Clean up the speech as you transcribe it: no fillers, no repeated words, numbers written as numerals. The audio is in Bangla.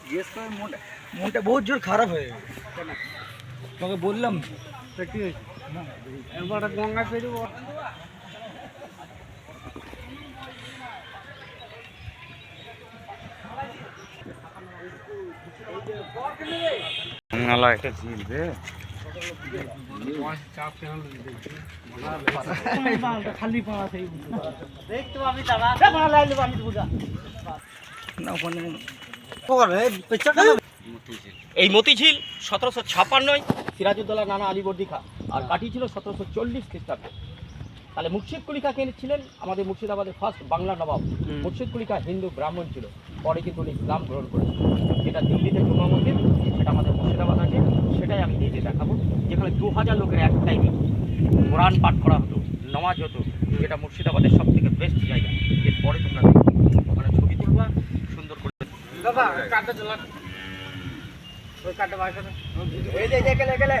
জিজ্ঞেস করে মনটা বহুত জোর খারাপ হয়ে গেছে। তোকে বললাম কি হয়েছে? এবার গঙ্গা পেরিয়ে একটা ঝিল রে খালি পা আছে দেখতো আমি দাদা আমি বুঝা না ওখানে এই মতিঝিল 1756 সিরাজউদ্দৌলা নানা আলীবর্দী খাঁ আর কাটিয়েছিল 1740 খ্রিস্টাব্দে। তাহলে মুর্শিদ কুলি খাঁ কে ছিলেন? আমাদের মুর্শিদাবাদের ফার্স্ট বাংলা নবাব মুর্শিদ কুলি খাঁ হিন্দু ব্রাহ্মণ ছিল, পরে কিন্তু উনি ইসলাম গ্রহণ করেছেন। যেটা দিল্লিতে জুমা মসজিদ, সেটা আমাদের মুর্শিদাবাদ আছে, সেটাই আমি নিজে দেখাবো, যেখানে 2000 লোকের এক টাইমে কোরআন পাঠ করা হতো, নামাজ হতো, যেটা মুর্শিদাবাদের সব থেকে বেস্ট জায়গা। এরপরে তোমরা দেখো ওখানে ছবি তুলবা সুন্দর করে। দাদা কাটটা চালা ওই কাটটা বার করে এই যে গেলে